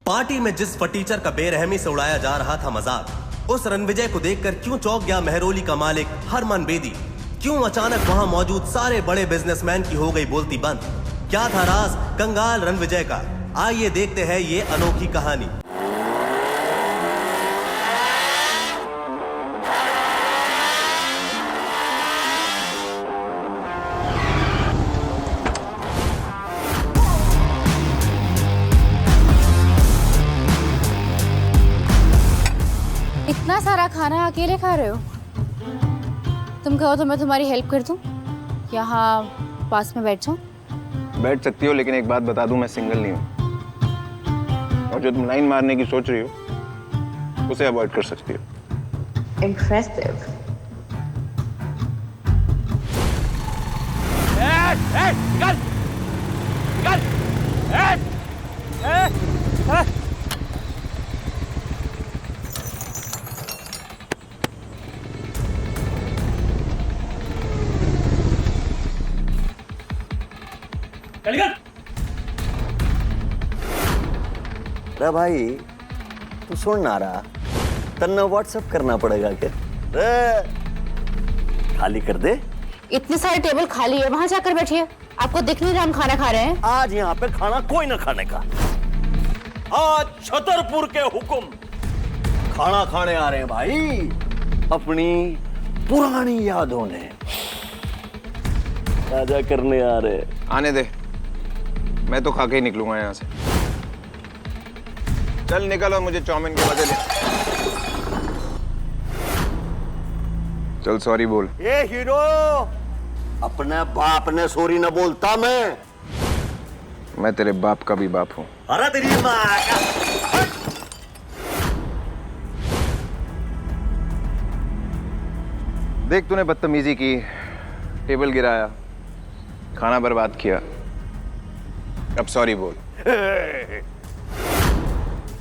Party में जिस फटीचर का बेरहमी से उड़ाया जा रहा था मजाक, उस रणविजय को देखकर क्यों चौंक गया मेहरौली का मालिक हरमन बेदी? क्यों अचानक वहां मौजूद सारे बड़े बिजनेसमैन की हो गई बोलती बंद? क्या था राज कंगाल रणविजय का? आइए देखते हैं ये अनोखी कहानी। इतना सारा खाना अकेले खा रहे हो? तुम कहो तो मैं तुम्हारी हेल्प कर दूं? यहाँ पास में बैठ जाऊं? बैठ सकती हो, लेकिन एक बात बता दूं, मैं सिंगल नहीं हूँ। और जो तुम लाइन मारने की सोच रही हो उसे अवॉइड कर सकती हो। Impressive. निकल! निकल! रे भाई तू सुन ना रहा, तन्ना व्हाट्सएप करना पड़ेगा क्या? रे खाली कर दे। इतने सारे टेबल खाली है, वहां जाकर बैठिए। आपको दिख नहीं रहा हम खाना खा रहे हैं? आज यहाँ पे खाना कोई ना खाने का। आज छतरपुर के हुक्म खाना खाने आ रहे हैं भाई, अपनी पुरानी यादों ने ताजा करने आ रहे हैं। आने दे, मैं तो खा के ही निकलूंगा यहाँ से। चल निकल और मुझे चाउमीन के मजे ले। चल सॉरी बोल। ये हीरो अपने बाप ने सॉरी न बोलता। मैं तेरे बाप का भी बाप हूँ। अरे तेरी माँ का। देख तूने बदतमीजी की, टेबल गिराया, खाना बर्बाद किया, अब सॉरी बोल।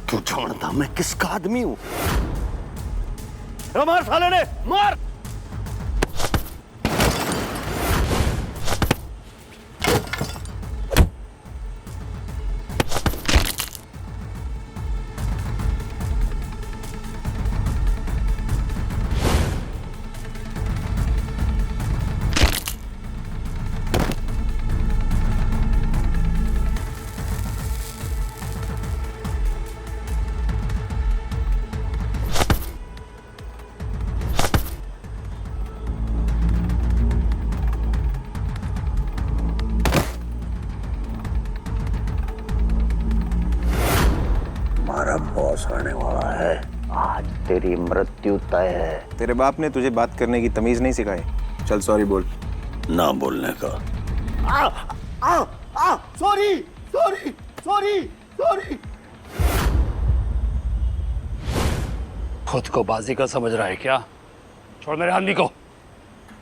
तू जानता मैं किसका आदमी हूं? मार साले ने, मार! हमारा बॉस आने वाला है, आज तेरी मृत्यु तय है। तेरे बाप ने तुझे बात करने की तमीज नहीं सिखाई? चल सॉरी बोल। ना बोलने का। Sorry sorry sorry sorry. खुद को बाजी का समझ रहा है क्या? छोड़ मेरे आदमी को,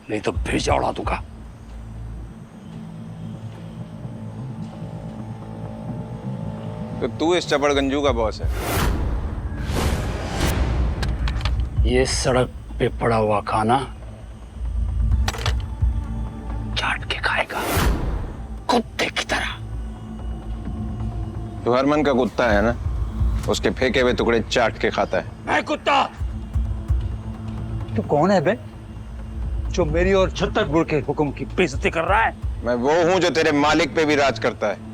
नहीं तो भेजा उड़ा दूंगा। तो तू इस चपड़गंजू का बॉस है? ये सड़क पे पड़ा हुआ खाना चाट के खाएगा, कुत्ते की तरह। तू हरमन का कुत्ता है ना? उसके फेंके हुए टुकड़े चाट के खाता है। मैं कुत्ता? तू कौन है बे, जो मेरी और छतरपुर के हुक्म की बेइज्जती कर रहा है? मैं वो हूं जो तेरे मालिक पे भी राज करता है।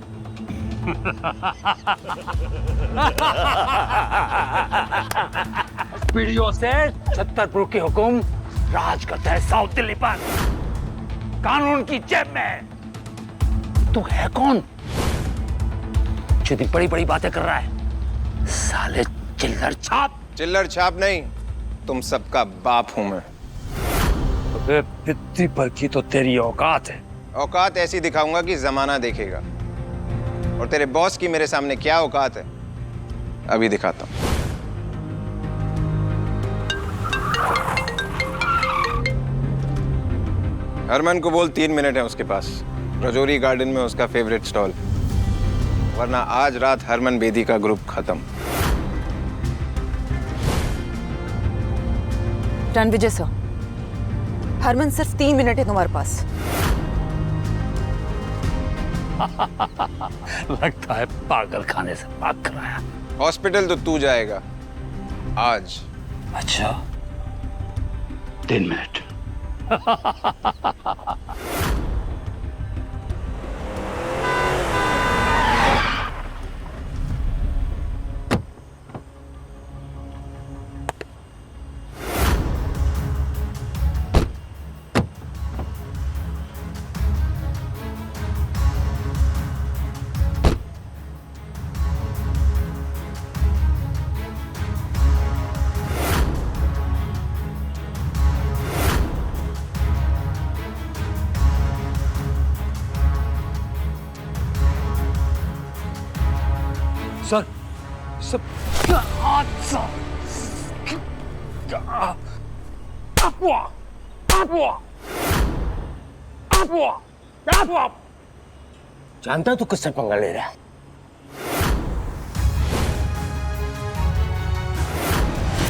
पीढ़ियों से छतरपुर के हुक्म राज करता है साउथ दिल्ली पर, कानून की जेब में। तू है कौन जो इतनी बड़ी बड़ी बातें कर रहा है? साले चिल्लर छाप। चिल्लर छाप नहीं, तुम सबका बाप हूं मैं। अबे पित्ती पर की तो तेरी औकात है। औकात ऐसी दिखाऊंगा कि जमाना देखेगा। और तेरे बॉस की मेरे सामने क्या औकात है, अभी दिखाता हूं। हरमन को बोल 3 मिनट है उसके पास, रजौरी गार्डन में उसका फेवरेट स्टॉल, वरना आज रात हरमन बेदी का ग्रुप खत्म। रणविजय सर, हरमन सिर्फ 3 मिनट है तुम्हारे पास। लगता है पागल खाने से भाग कर आया। हॉस्पिटल तो तू जाएगा आज। अच्छा 3 मिनट। सर सब जानता है तू किससे पंगा ले रहा है?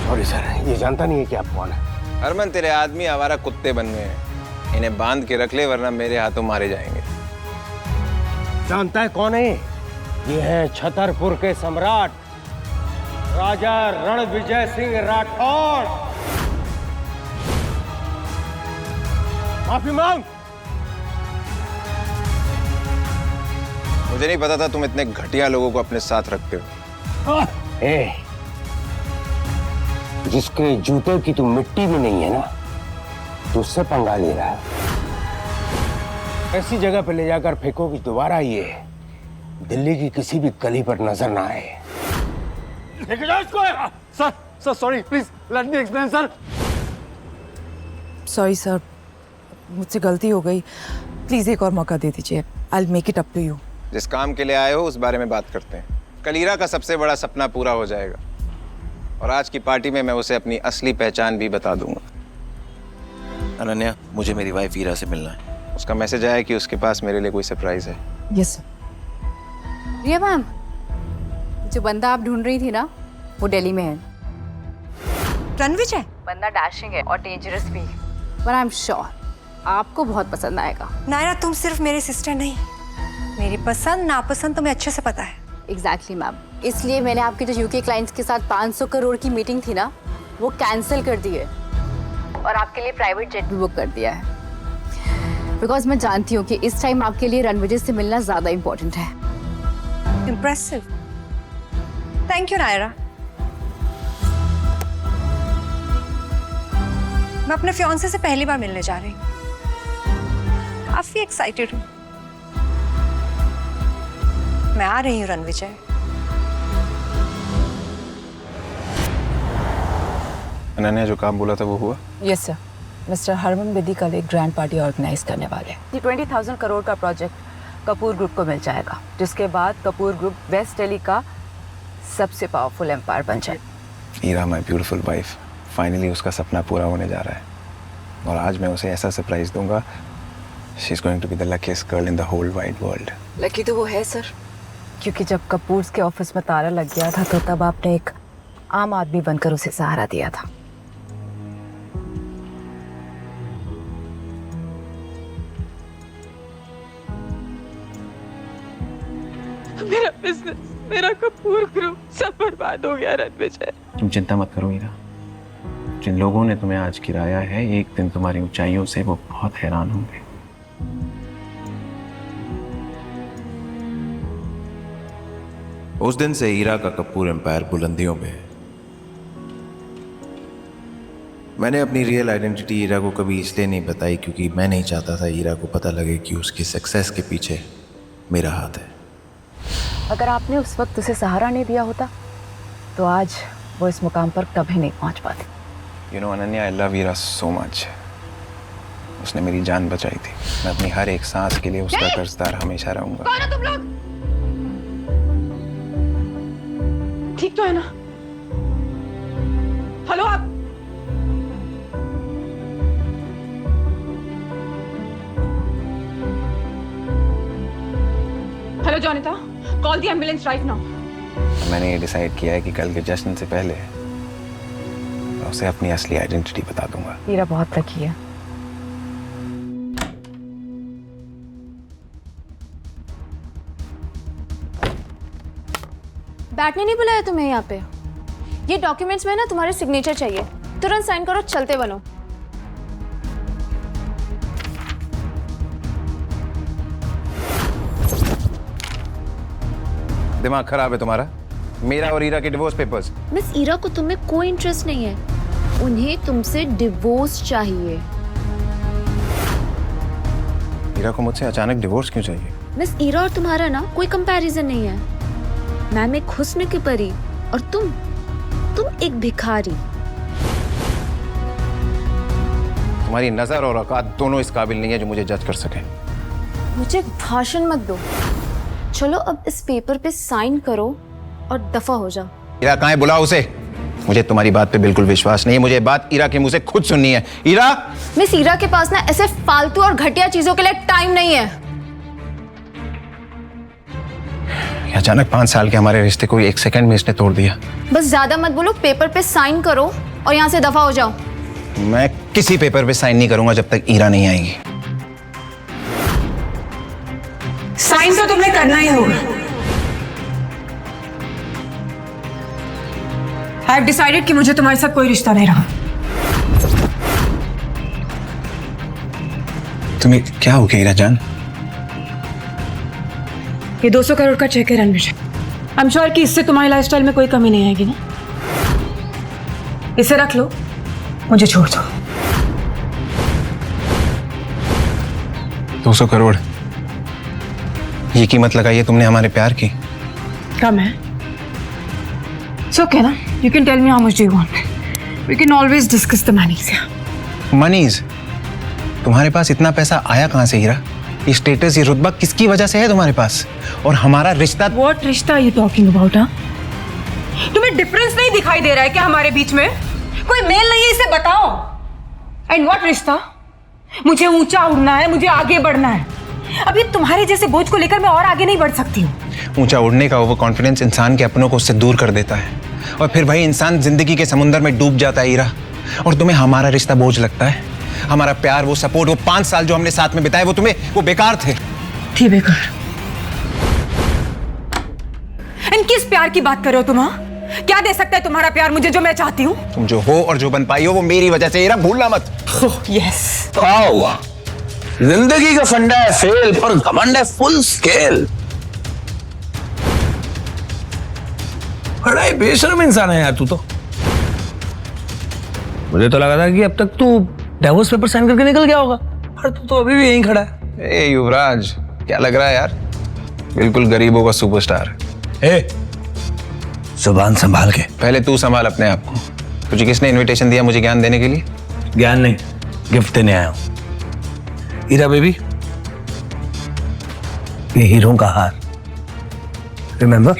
सॉरी सर, ये जानता नहीं है कि आप कौन है। हरमन, तेरे आदमी आवारा कुत्ते बन गए हैं। इन्हें बांध के रख ले वरना मेरे हाथों मारे जाएंगे। जानता है कौन है? ये है छतरपुर के सम्राट राजा रणविजय सिंह राठौड़। माफी मांग। मुझे नहीं पता था तुम इतने घटिया लोगों को अपने साथ रखते हो। जिसके जूते की तू मिट्टी भी नहीं है ना, तो उससे पंगा ले रहा है। ऐसी जगह पे ले जाकर फेंको कि दोबारा ये दिल्ली की किसी भी गली पर नजर ना आए। लेके जाओ इसको। Sir sorry, please let me explain sir. Sorry sir, मुझसे गलती हो गई, प्लीज एक और मौका दे दीजिए। I will make it up to you. जिस काम के लिए आए हो उस बारे में बात करते हैं। कल ईरा का सबसे बड़ा सपना पूरा हो जाएगा और आज की पार्टी में मैं उसे अपनी असली पहचान भी बता दूंगा। अनन्या, मुझे मेरी वाइफ ईरा से मिलना है। उसका मैसेज आया कि उसके पास मेरे लिए कोई सरप्राइज है। Yes sir. रिया मैम, जो बंदा आप ढूंढ रही थी ना, वो दिल्ली में है। रणविजय? बंदा डैशिंग है और डेंजरस भी, पर आई एम श्योर आपको बहुत पसंद आएगा। नायरा, तुम सिर्फ मेरी सिस्टर नहीं, मेरी पसंद नापसंद तुम्हें अच्छे से पता है। एग्जैक्टली मैम, इसलिए मैंने आपके जो यूके क्लाइंट्स के साथ 500 करोड़ की मीटिंग थी ना, वो कैंसिल कर दी है और आपके लिए प्राइवेट जेट भी बुक कर दिया है। बिकॉज मैं जानती हूँ कि इस टाइम आपके लिए रणविजय से मिलना ज़्यादा इम्पोर्टेंट है। Impressive, thank you Naira. मैं अपने फियांसे से पहली बार मिलने जा रही हूँ, काफी एक्साइटेड हूँ। मैं आ रही हूँ रणविजय। अनन्या, जो काम बोला था वो हुआ? Yes sir, mister Harman Bedi कल एक ग्रैंड पार्टी ऑर्गेनाइज करने वाले हैं। ये 20,000 करोड़ का प्रोजेक्ट कपूर ग्रुप को मिल जाएगा, जिसके बाद कपूर ग्रुप वेस्ट दिल्ली का सबसे पावरफुल एम्पायर बन जाए। Ira, my beautiful wife, finally उसका सपना पूरा होने जा रहा है और आज मैं उसे ऐसा सरप्राइज दूंगा। She is going to be the luckiest girl in the whole wide world. Lucky तो वो है सर, क्योंकि जब कपूर के ऑफिस में ताला लग गया था तो तब आपने एक आम आदमी बनकर उसे सहारा दिया था। मेरा बिजनेस, मेरा कपूर ग्रुप सब बर्बाद हो गया रणविजय। तुम चिंता मत करो ईरा, जिन लोगों ने तुम्हें आज गिराया है एक दिन तुम्हारी ऊंचाइयों से वो बहुत हैरान होंगे। उस दिन से ईरा का कपूर एम्पायर बुलंदियों में है। मैंने अपनी रियल आइडेंटिटी ईरा को कभी इसलिए नहीं बताई क्योंकि मैं नहीं चाहता था ईरा को पता लगे कि उसकी सक्सेस के पीछे मेरा हाथ है। अगर आपने उस वक्त उसे सहारा नहीं दिया होता तो आज वो इस मुकाम पर कभी नहीं पहुंच पाती। You know Ananya, I love Ira so much. उसने मेरी जान बचाई थी। मैं अपनी हर एक सांस के लिए उसका कर्जदार हमेशा रहूंगा। कौन हो तुम लोग? ठीक तो है ना? हेलो आप? Hello Jonita, call the ambulance right now. मैंने ये डिसाइड किया है कि कल के जश्न से पहले मैं उसे अपनी असली आइडेंटिटी बता दूंगा। हीरा बहुत लकी है। विराट ने नहीं बुलाया तुम्हें यहाँ पे? ये डॉक्यूमेंट्स में ना तुम्हारे सिग्नेचर चाहिए, तुरंत साइन करो, चलते बनो। दिमाग खराब है तुम्हारा? मेरा और ईरा के डिवोर्स पेपर्स। मिस ईरा को तुम्हें कोई इंटरेस्ट नहीं है, उन्हें तुमसे डिवोर्स चाहिए। ईरा को मुझसे अचानक डिवोर्स क्यों चाहिए? मिस ईरा और तुम्हारा ना कोई कंपैरिजन नहीं है। मैम एक हुस्न की परी और तुम एक भिखारी। तुम्हारी नजर और औकात दोनों इस काबिल नहीं है जो मुझे जज कर सके। मुझे भाषण मत दो, चलो अब इस पेपर पे साइन करो और दफा हो जाओ। ईरा कहाँ है? बुलाओ उसे। मुझे तुम्हारी बात पे बिल्कुल विश्वास नहीं है, मुझे बात ईरा के मुंह से खुद सुननी है। ईरा! मिस ईरा के पास ना ऐसे फालतू और घटिया चीजों के लिए टाइम नहीं है। अचानक 5 साल के हमारे रिश्ते को 1 सेकंड में इसने तोड़ दिया। बस ज्यादा मत बोलो, पेपर पे साइन करो और यहाँ से दफा हो जाओ। मैं किसी पेपर पे साइन नहीं करूंगा जब तक ईरा नहीं आएगी। साइन तो तुम्हें करना ही होगा। आई हैव डिसाइडेड कि मुझे तुम्हारे साथ कोई रिश्ता नहीं रहा। तुम्हें क्या हो गया ईरा जान? ये 200 करोड़ का चेक है रणवीर। आई एम श्योर कि इससे तुम्हारी लाइफस्टाइल में कोई कमी नहीं आएगी ना। इसे रख लो, मुझे छोड़ दो। 200 करोड़ ये कीमत लगाई है तुमने हमारे प्यार की? कम है? It's okay ना? You can tell me how much do you want. We can always discuss the monies. मनीज? तुम्हारे पास इतना पैसा आया कहाँ से हीरा? ये स्टेटस, ये रुतबा किसकी वजह से है तुम्हारे पास? और हमारा रिश्ता? What रिश्ता are you talking about? हाँ? तुम्हें डिफरेंस नहीं दिखाई दे रहा है क्या हमारे बीच में? कोई मेल नहीं है, इसे बताओ। एंड व्हाट रिश्ता? मुझे ऊंचा उड़ना है, मुझे आगे बढ़ना है। अभी तुम्हारे जैसे बोझ को लेकर मैं और आगे नहीं बढ़ सकती हूँ। ऊंचा उड़ने का ओवर कॉन्फिडेंस इंसान के अपनों को उससे दूर कर देता है और फिर भाई इंसान जिंदगी के समुंदर में डूब जाता है हीरा। और तुम्हें हमारा रिश्ता बोझ लगता है? हमारा प्यार, वो सपोर्ट, वो 5 साल जो हमने साथ में बिताए, वो तुम्हें वो बेकार थे? थी बेकार। एंड किस प्यार की बात कर रहे हो तुम? हाँ? क्या दे सकता है तुम्हारा प्यार मुझे जो मैं चाहती हूँ? तुम जो हो और जो बन पाई हो वो मेरी वजह से हीरा, भूलना मत। यस। क्या हुआ? जिंदगी का फंडा है फेल, पर घमंड है फुल स्केल। बड़ा ही बेशर्म इंसान है यार तू तो। मुझे तो लगा था कि अब तक तू डिवोर्स पेपर साइन करके निकल गया होगा, पर तू तो अभी भी यहीं खड़ा है। ए युवराज, क्या लग रहा है यार? बिल्कुल गरीबों का सुपरस्टार। ए, जुबान संभाल के। पहले तू संभाल अपने आप को। तुझे किसने इनविटेशन दिया मुझे ज्ञान देने के लिए? ज्ञान नहीं, गिफ्ट देने आया हूं। हीरा बेबी, ये हीरों का हार, रिमेंबर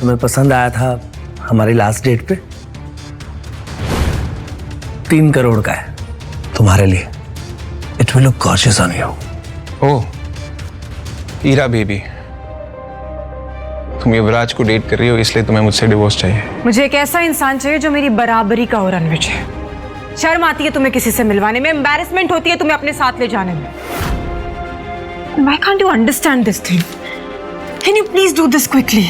तुम्हें पसंद आया था हमारी लास्ट डेट पे? 3 करोड़ का है तुम्हारे लिए। It will look gorgeous on you. Oh Hira baby, तुम युवराज को डेट कर रही हो इसलिए तुम्हें मुझसे डिवोर्स चाहिए? मुझे एक ऐसा इंसान चाहिए जो मेरी बराबरी का हो रणवीर। शर्म आती है तुम्हें किसी से मिलवाने में, एम्बैरेसमेंट होती है तुम्हें अपने साथ ले जाने में। Why can't you understand this thing? Can you please do this quickly?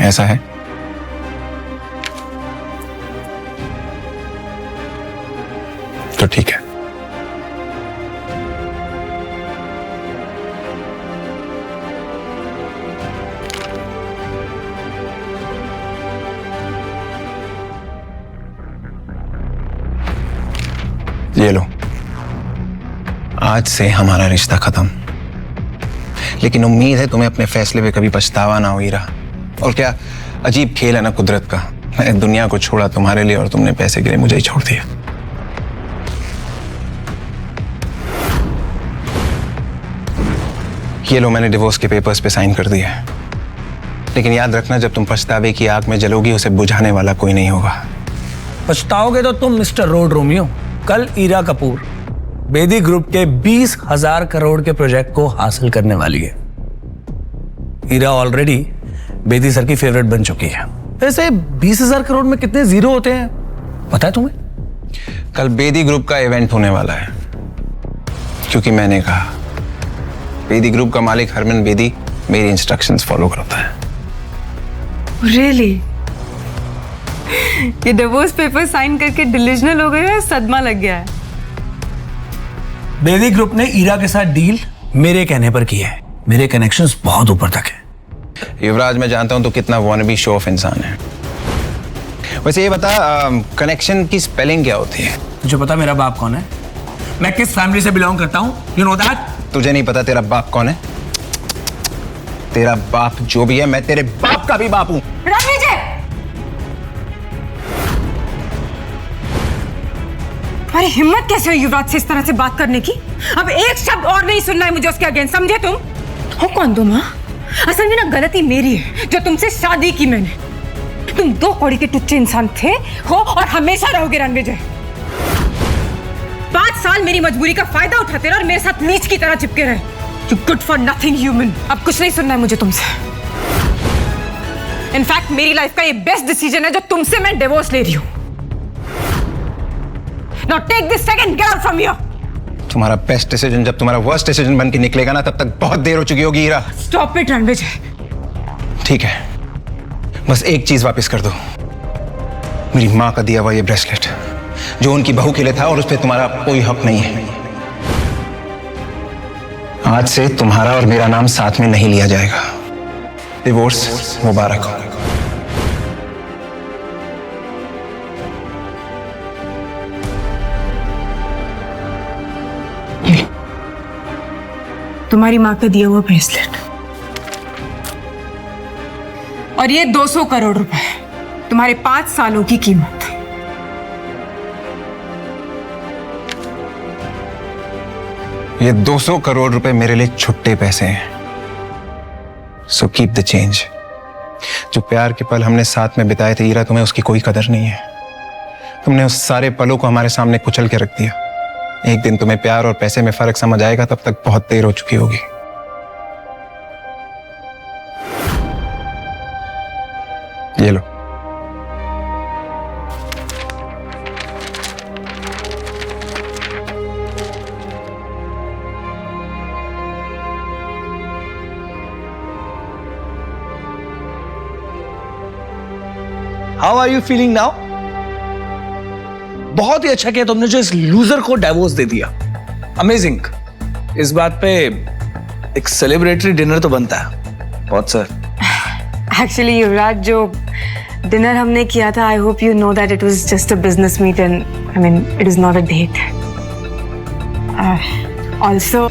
ऐसा है? तो ठीक है। ये लो, आज से हमारा रिश्ता खत्म। लेकिन उम्मीद है तुम्हें अपने फैसले पे कभी पछतावा ना हो हीरा। और क्या अजीब खेल है ना कुदरत का। मैंने दुनिया को छोड़ा तुम्हारे लिए और तुमने पैसे के लिए मुझे ही छोड़ दिया। ये लो, मैंने डिवोर्स के पेपर्स पे साइन कर दिया है। लेकिन याद रखना, जब तुम पछतावे की आग में जलोगी उसे बुझाने वाला कोई नहीं होगा। पछताओगे तो तुम मिस्टर रोड रोमियो। कल ईरा कपूर बेदी ग्रुप के 20,000 करोड़ के प्रोजेक्ट को हासिल करने वाली है। ईरा ऑलरेडी बेदी सर की फेवरेट बन चुकी है। वैसे 20,000 करोड़ में कितने जीरो होते हैं पता है तुम्हें? कल बेदी ग्रुप का इवेंट होने वाला है, क्योंकि मैंने कहा। बेदी ग्रुप का मालिक हरमन बेदी मेरी इंस्ट्रक्शंस फॉलो करता है। रियली? ये डिवोर्स पेपर साइन करके डिलीजनल हो गए हैं, सदमा लग गया है। बेदी ग्रुप ने ईरा के साथ डील मेरे कहने पर की है। मेरे कनेक्शंस बहुत ऊपर तक है। युवराज, मैं जानता हूं तो कितना वॉनबी शो ऑफ इंसान है। वैसे ये बता, कनेक्शन की स्पेलिंग क्या होती है? मुझे पता मेरा बाप कौन है, मैं किस फैमिली से बिलोंग करता हूं। You know that? तुझे नहीं पता तेरा बाप कौन है? तेरा बाप जो भी है, मैं तेरे बाप का भी बाप हूं। अरे हिम्मत कैसे हुई युवराज से इस तरह से बात करने की? अब एक शब्द और नहीं सुनना है मुझे उसके अगेंस्ट, समझे तुम? हो कौन तुम? हाँ, असल में ना गलती मेरी है जो तुमसे शादी की मैंने। तुम 2 कौड़ी के टुच्चे इंसान थे, हो और हमेशा रहोगे रणविजय। 5 साल मेरी मजबूरी का फायदा उठाते रहे और मेरे साथ नीच की तरह चिपके रहे। You good for nothing human. अब कुछ नहीं सुनना है मुझे तुमसे। इनफैक्ट मेरी लाइफ का ये बेस्ट डिसीजन है जो तुमसे मैं डिवोर्स ले रही हूं। Now take this second, get out from here. तुम्हारा बेस्ट डिसीजन जब तुम्हारा वर्स्ट डिसीजन बन के निकलेगा ना, तब तक बहुत देर हो चुकी होगी हीरा। Stop it, Ranvijay. ठीक है, बस एक चीज वापस कर दो, मेरी माँ का दिया हुआ ये ब्रेसलेट जो उनकी बहू के लिए था, और उस पर तुम्हारा कोई हक नहीं है। आज से तुम्हारा और मेरा नाम साथ में नहीं लिया जाएगा। डिवोर्स मुबारक हो। तुम्हारी माँ का दिया हुआ ब्रेसलेट, और ये 200 करोड़ रुपए, तुम्हारे 5 सालों की कीमत। ये 200 करोड़ रुपए मेरे लिए छुट्टे पैसे हैं। So keep the change. जो प्यार के पल हमने साथ में बिताए थे हीरा, तुम्हें उसकी कोई कदर नहीं है। तुमने उस सारे पलों को हमारे सामने कुचल के रख दिया। एक दिन तुम्हें प्यार और पैसे में फर्क समझ आएगा, तब तक बहुत देर हो चुकी होगी। ये लो। How are you feeling now? बहुत ही अच्छा किया तुमने जो इस लूजर को डिवोर्स दे दिया। अमेजिंग। इस बात पे एक सेलिब्रेटरी डिनर तो बनता है। बहुत सर। एक्चुअली युवराज, जो डिनर हमने किया था, I hope you know that it was just a business meet and I mean it is not a date. Also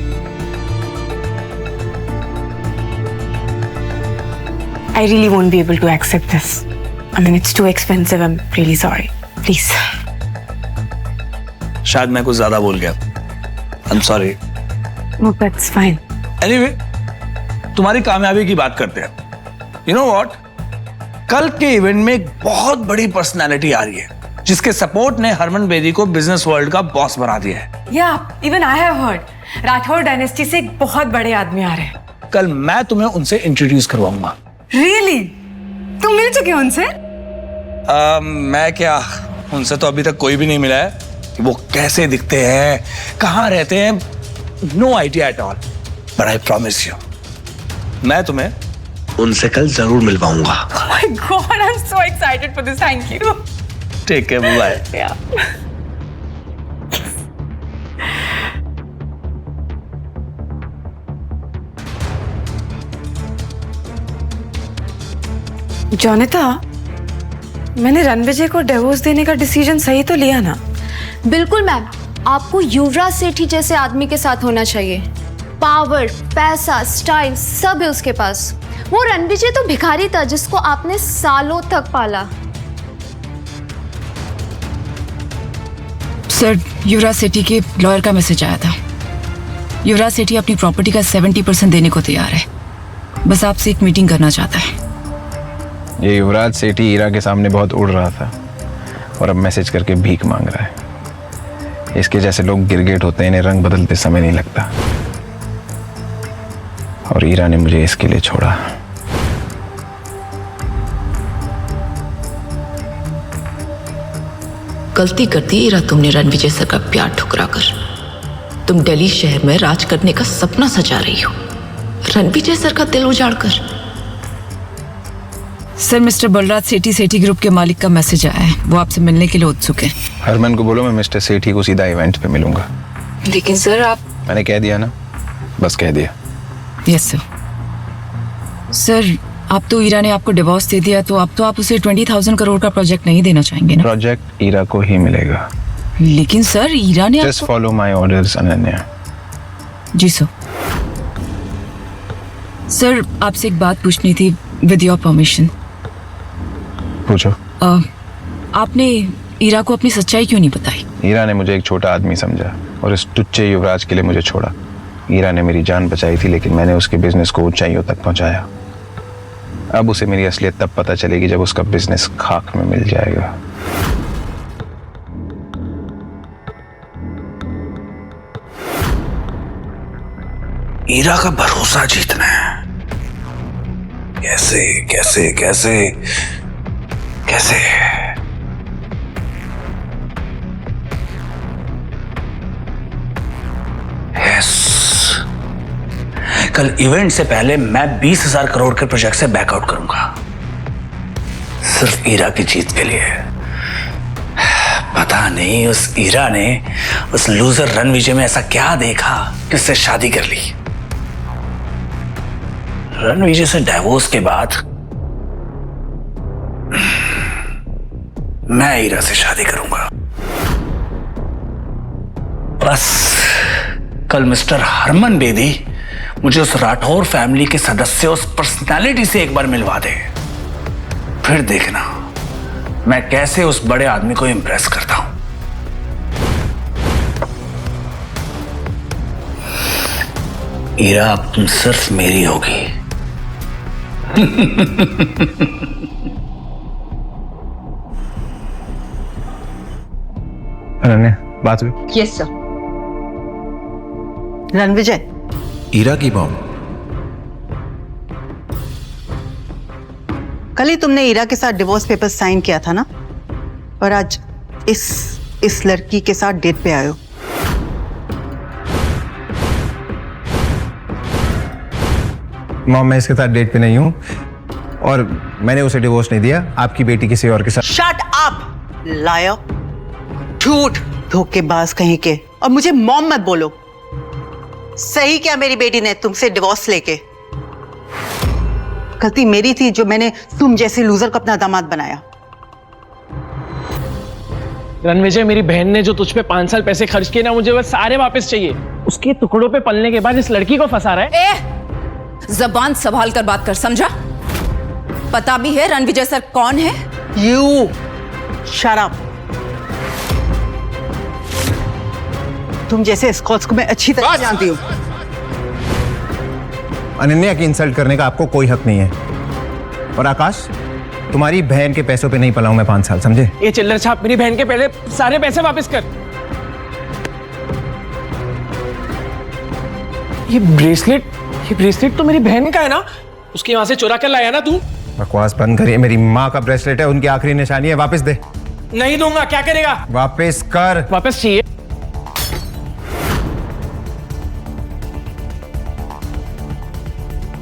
I really won't be able to accept this. I mean, it's too expensive. I'm really sorry. Please. शायद मैं कुछ ज्यादा बोल गया। I'm sorry. No, that's fine. Anyway, तुम्हारी कामयाबी की बात करते हैं। You know what? कल के इवेंट में एक बहुत बड़ी पर्सनालिटी आ रही है, जिसके सपोर्ट ने हरमन बेदी को बिजनेस वर्ल्ड का बॉस बना दिया है। Yeah, even I have heard. Rathore dynasty से एक बहुत बड़े आदमी आ रहे हैं। कल मैं तुम्हें उनसे इंट्रोड्यूस करवाऊंगा। Really? तुम मिल चुके हो उनसे? मैं क्या, उनसे तो अभी तक कोई भी नहीं मिला है। वो कैसे दिखते हैं, कहाँ रहते हैं, no idea at all. But I promise you, मैं तुम्हें उनसे कल जरूर मिलवाऊंगा। Oh my God, I'm so excited for this. Thank you. Take care, bye. Yeah. Jonita, मैंने रणविजय को डिवोर्स देने का डिसीजन सही तो लिया ना? बिल्कुल मैम, आपको युवराज सेठी जैसे आदमी के साथ होना चाहिए। पावर, पैसा, स्टाइल सब है उसके पास। वो रणविजय तो भिखारी था जिसको आपने सालों तक पाला। सर, युवराज सेठी के लॉयर का मैसेज आया था। युवराज सेठी अपनी प्रॉपर्टी का 70% देने को तैयार है। बस आपसे एक मीटिंग करना चाहता है। ये युवराज सेठी हीरा के सामने बहुत उड़ रहा था और अब मैसेज करके भीख मांग रहा है। इसके जैसे लोग गिरगिट होते हैं, इन्हें रंग बदलते समय नहीं लगता। और हीरा ने मुझे इसके लिए छोड़ा। गलती कर दी हीरा तुमने रणविजय सर का प्यार ठुकरा कर। तुम दिल्ली शहर में राज करने का सपना सजा रही हो। रणविजय सर का दिल उजाड़कर। सर, मिस्टर बलराज सेठी सेठी ग्रुप के मालिक का मैसेज आया है, वो आपसे मिलने के लिए उत्सुक है। हरमन को बोलो मैं मिस्टर सेठी को सीधा इवेंट पे मिलूंगा। लेकिन सर आप। मैंने कह दिया ना, बस कह दिया। Yes sir. सर, आप तो ईरा ने आपको डिवोर्स दे दिया, तो अब तो आप उसे 20,000 करोड़ का प्रोजेक्ट नहीं देना चाहेंगे ना? प्रोजेक्ट ईरा को ही मिलेगा। लेकिन सर ईरा ने just follow my orders Ananya. जी सर। सर, आपसे एक बात पूछनी थी, विद योर परमिशन। पूछो। आपने ईरा को अपनी सच्चाई क्यों नहीं बताई? ईरा ने मुझे एक छोटा आदमी समझा और इस टुच्चे युवराज के लिए मुझे छोड़ा। ईरा ने मेरी जान बचाई थी, लेकिन मैंने उसके बिजनेस को ऊंचाइयों तक पहुंचाया। अब उसे मेरी असलियत तब पता चलेगी जब उसका बिजनेस खाक में मिल जाएगा। ईरा का भरोसा जीतना है। कैसे कैसे कैसे कैसे? यस, कल इवेंट से पहले मैं 20,000 करोड़ के प्रोजेक्ट से बैकआउट करूंगा, सिर्फ ईरा की जीत के लिए। पता नहीं उस ईरा ने उस लूजर रणविजय में ऐसा क्या देखा कि उससे शादी कर ली। रणविजय से डाइवोर्स के बाद मैं ईरा से शादी करूंगा। बस कल मिस्टर हरमन बेदी मुझे उस राठौर फैमिली के सदस्य, उस पर्सनालिटी से एक बार मिलवा दे, फिर देखना मैं कैसे उस बड़े आदमी को इंप्रेस करता हूं। ईरा अब तुम सिर्फ मेरी होगी। अनन्या, बात हुई? Yes sir. रणविजय, ईरा की मॉम। कल ही तुमने ईरा के साथ डिवोर्स पेपर साइन किया था ना, और आज इस लड़की के साथ डेट पे आए हो। मॉम, मैं इसके साथ डेट पे नहीं हूँ और मैंने उसे डिवोर्स नहीं दिया। आपकी बेटी किसी और के साथ। शट अप लायर, झूठ, धोखेबाज कहीं के। और मुझे मॉम मत बोलो। सही क्या मेरी बेटी ने तुमसे डिवोर्स लेके? गलती मेरी थी जो मैंने तुम जैसे लूजर को अपना दामाद बनाया। रणविजय, मेरी बहन ने जो तुझ पे 5 साल पैसे खर्च किए ना, मुझे वो सारे वापस चाहिए। उसके टुकड़ों पे पलने के बाद इस लड़की को फंसा रहा है। जबान संभाल कर बात कर, समझा? पता भी है रणविजय सर कौन है? You shut up. तुम जैसे स्कॉट्स को मैं अच्छी तरह जानती हूँ। अनन्या की इंसल्ट करने का आपको कोई हक नहीं है। और आकाश, तुम्हारी बहन के पैसों पे नहीं पला हूं मैं 5 साल, समझे? ये चिल्लर छाप मेरी बहन के पहले सारे पैसे वापस कर। ये ब्रेसलेट तो मेरी बहन का है ना? उसके वहां से चुरा कर लाया ना तू? बकवास बंद करिए। मेरी माँ का ब्रेसलेट है, उनकी आखिरी निशानी है। वापस दे। नहीं दूंगा। क्या करेगा? वापस कर। वापस चाहिए।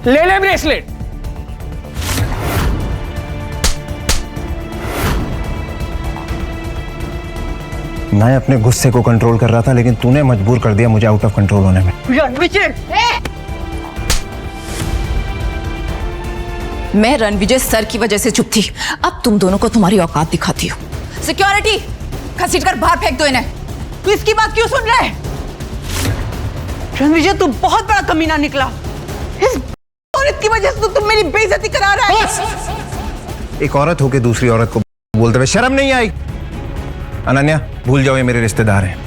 ले ले ब्रेसलेट। मैं अपने गुस्से को कंट्रोल कर रहा था, लेकिन तूने मजबूर कर दिया मुझे आउट ऑफ कंट्रोल होने में। मैं रणविजय सर की वजह से चुप थी, अब तुम दोनों को तुम्हारी औकात दिखाती हूँ। सिक्योरिटी, घसीट कर बाहर फेंक दो इन्हें। तू इसकी बात क्यों सुन रहा है? रणविजय, तू बहुत बड़ा कमीना निकला। इस औरत की वजह से तो तुम मेरी बेइज्जती करा रहा है। एक औरत होके दूसरी औरत को बोलते हुए शर्म नहीं आई? अनन्या, भूल जाओ, ये मेरे रिश्तेदार हैं।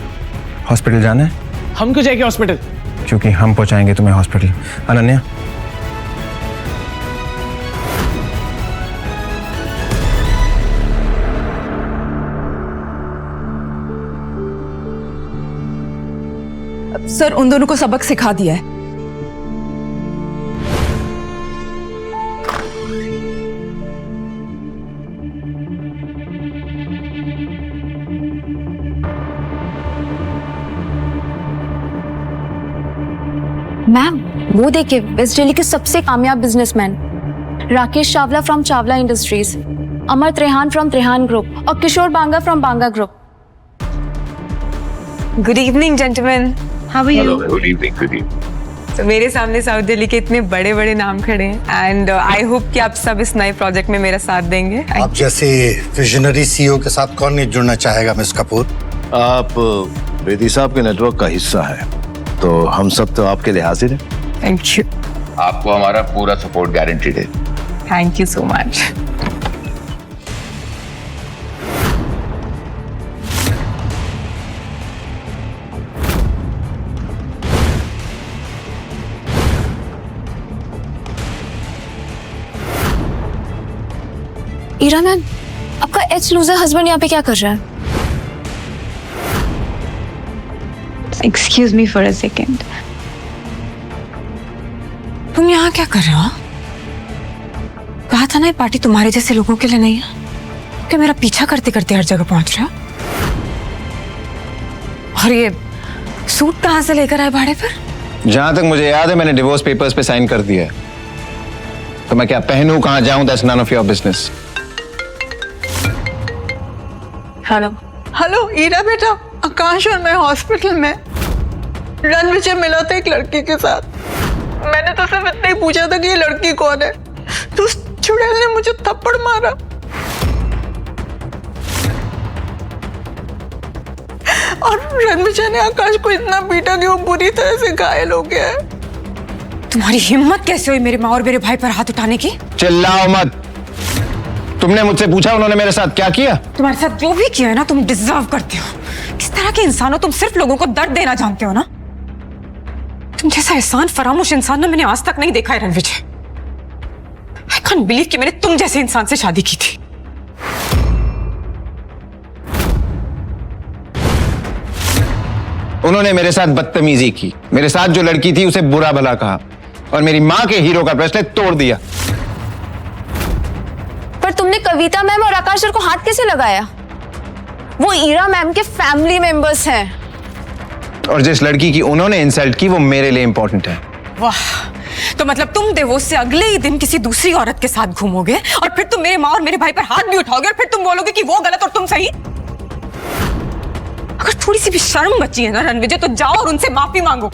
हॉस्पिटल जाना है? हम क्यों जाएंगे हॉस्पिटल? क्योंकि हम पहुंचाएंगे तुम्हें हॉस्पिटल। अनन्या, सर, उन दोनों को सबक सिखा दिया है। मैम, वो देखिए, वेस्ट दिल्ली के सबसे कामयाब businessman Rakesh Chawla from Chawla industries, Amar Trehan from Trehan group और Kishore Banga from Banga group. Good evening gentleman, how are you? Good evening, good evening. तो मेरे सामने साउथ दिल्ली के इतने बड़े बड़े नाम खड़े हैं एंड आई होप कि आप सब इस नए प्रोजेक्ट में मेरा साथ देंगे। आप जैसे विजनरी सीईओ के साथ कौन नहीं जुड़ना चाहेगा मिस कपूर। आप बेदी साहब के नेटवर्क का हिस्सा है, तो हम सब तो आपके लिए हाजिर हैं। Thank you. आपको हमारा पूरा सपोर्ट गारंटीड है। Thank you so much. Ira ma'am, आपका एच लूजर हस्बैंड यहाँ पे क्या कर रहा है? Excuse me for a second, तुम यहाँ क्या कर रहे हो? कहा था ना ये पार्टी तुम्हारे जैसे लोगों के लिए नहीं है, कि मेरा पीछा करते करते हर जगह पहुंच रहे हो। और ये सूट कहाँ से लेकर आए भाड़े पर? जहां तक मुझे याद है मैंने डिवोर्स पेपर्स पे साइन कर दिया है, तो मैं क्या पहनूं, कहां जाऊं, that's none of your business. Hello hello Ira बेटा, आकाश और मैं हॉस्पिटल में। रणविजय मिला था एक लड़की के साथ। मैंने तो सिर्फ इतना ही पूछा था कि ये लड़की कौन है, तो उस चुड़ैल ने मुझे थप्पड़ मारा। और रणविजय ने आकाश को इतना पीटा कि वो बुरी तरह से घायल हो गया है। तुम्हारी हिम्मत कैसे हुई मेरे माँ और मेरे भाई पर हाथ उठाने की? चिल्लाओ मत। तुमने मुझसे पूछा उन्होंने मेरे साथ क्या किया? तुम्हारे साथ जो भी किया है ना, तुम डिजर्व करते हो। किस तरह के इंसान हो तुम, सिर्फ लोगों को दर्द देना जानते हो ना। तुम जैसा एहसान फरामोश इंसान ना मैंने आज तक नहीं देखा है रणविजय। आई कांट बिलीव कि मैंने तुम जैसे इंसान से शादी की थी। उन्होंने मेरे साथ बदतमीजी की, मेरे साथ जो लड़की थी उसे बुरा भला कहा और मेरी माँ के हीरो का ब्रेसलेट तोड़ दिया। पर तुमने कविता मैम और आकाश सर को हाथ कैसे लगाया? वो ईरा मैम के फैमिली मेंबर्स हैं। और जिस लड़की की उन्होंने इंसल्ट की वो मेरे लिए इंपॉर्टेंट है। वाह, तो मतलब तुम डिवोर्स से अगले ही दिन किसी दूसरी औरत के साथ घूमोगे और फिर तुम मेरे माँ और मेरे भाई पर हाथ भी उठाओगे और फिर तुम बोलोगे कि वो गलत और तुम सही। अगर थोड़ी सी भी शर्म बची है ना रणविजय, तो जाओ और उनसे माफी मांगो।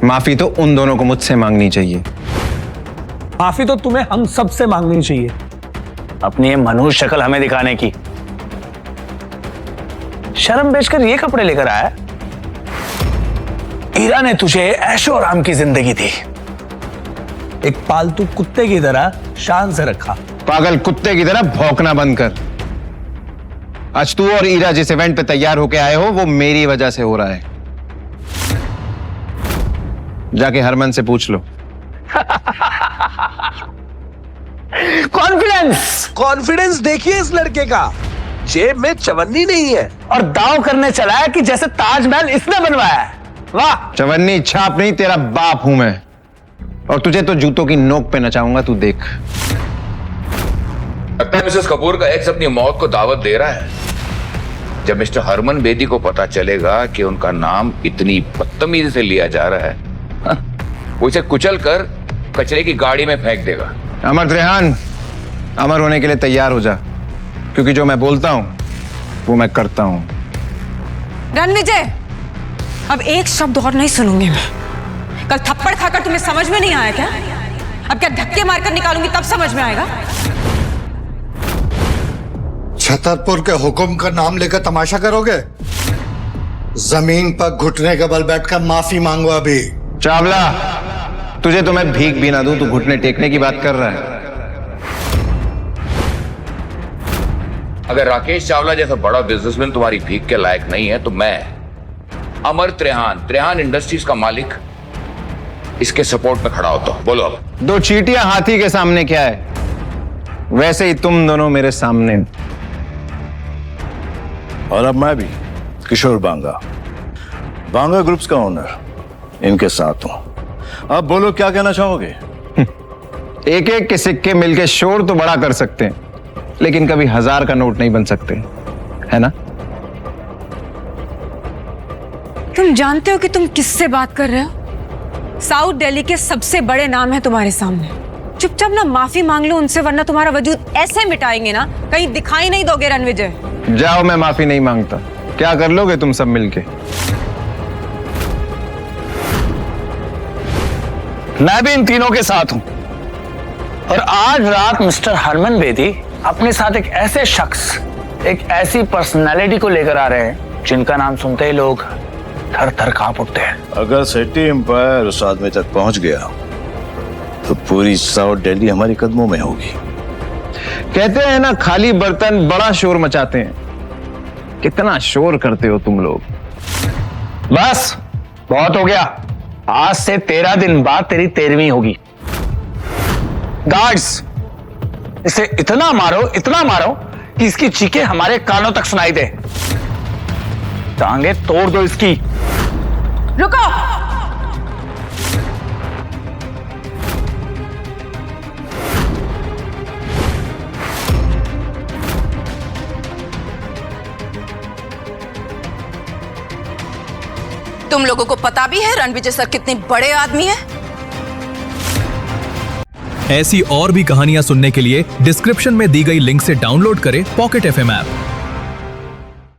माफी तो उन दोनों को मुझसे मांगनी चाहिए। माफी तो तुम्हें हम सब से मांगनी चाहिए, अपनी ये मनुष्य शक्ल हमें दिखाने की। शर्म बेचकर ये कपड़े लेकर आया। ईरा ने तुझे ऐशो आराम की जिंदगी दी, एक पालतू कुत्ते की तरह शान से रखा। पागल कुत्ते की तरह भौंकना बंद कर। आज तू और ईरा जिस इवेंट पे तैयार होके आए हो वो मेरी वजह से हो रहा है। जाके हरमन से पूछ लो। कॉन्फिडेंस देखिए इस लड़के का, जेब में चवन्नी नहीं है और दांव करने चला है कि जैसे ताजमहल इसने बनवाया है। वाह, चवन्नी छाप नहीं, तेरा बाप हूं मैं, और तुझे तो जूतों की नोक पे नचाऊंगा, तू देख। लगता है मिसेस कपूर का एक्स अपनी मौत को दावत दे रहा है। जब मिस्टर हरमन बेदी को पता चलेगा कि उनका नाम इतनी बदतमीजी से लिया जा रहा है, वो इसे कुचल कर कचरे की गाड़ी में फेंक देगा। अमर त्रेहान, अमर होने के लिए तैयार हो जा, क्योंकि जो मैं बोलता हूं वो मैं करता हूं। रणविजय, अब एक शब्द और नहीं सुनूंगी मैं। कल थप्पड़ खाकर तुम्हें समझ में नहीं आया क्या? अब क्या धक्के मारकर निकालूंगी तब समझ में आएगा? छतरपुर के हुक्म का नाम लेकर तमाशा करोगे? जमीन पर घुटने के बल बैठकर माफी मांगो। अभी चावला, तुझे तो मैं भीख भी ना दूं, तू घुटने टेकने की बात कर रहा है। अगर राकेश चावला जैसा बड़ा बिजनेसमैन तुम्हारी भीख के लायक नहीं है, तो मैं अमर त्रेहान इंडस्ट्रीज का मालिक इसके सपोर्ट में खड़ा होता हूं। बोलो अब। दो चींटियां हाथी के सामने क्या है, वैसे ही तुम दोनों मेरे सामने। और अब मैं भी किशोर बांगा, बांगा ग्रुप्स का ओनर, इनके साथ हूं। अब बोलो क्या कहना चाहोगे? एक एक के सिक्के मिलके शोर तो बड़ा कर सकते हैं, लेकिन कभी 1000 का नोट नहीं बन सकते, है ना? तुम जानते हो कि तुम किससे बात कर रहे हो? साउथ दिल्ली के सबसे बड़े नाम है तुम्हारे सामने। चुपचाप ना माफी मांग लो उनसे, वरना तुम्हारा वजूद ऐसे मिटाएंगे ना कहीं दिखाई नहीं दोगे रणविजय। जाओ, मैं माफी नहीं मांगता। क्या कर लोगे तुम सब मिलके? मैं भी इन तीनों के साथ हूं और आज रात मिस्टर हरमन बेदी अपने साथ एक ऐसे शख्स, एक ऐसी पर्सनालिटी को लेकर आ रहे हैं जिनका नाम सुनते ही लोग थर थर कांप उठते हैं। अगर सिटी एम्पायर उस आदमी तक पहुंच गया तो पूरी साउथ दिल्ली हमारे कदमों में होगी। कहते हैं ना, खाली बर्तन बड़ा शोर मचाते हैं। कितना शोर करते हो तुम लोग। बस बहुत हो गया। आज से 13 दिन बाद तेरी 13वीं होगी। गार्ड्स, इसे इतना मारो कि इसकी चीखें हमारे कानों तक सुनाई दे। टांगे तोड़ दो इसकी। रुको, तुम लोगों को पता भी है रणविजय सर कितने बड़े आदमी हैं? ऐसी और भी कहानियां सुनने के लिए डिस्क्रिप्शन में दी गई लिंक से डाउनलोड करें पॉकेट FM ऐप।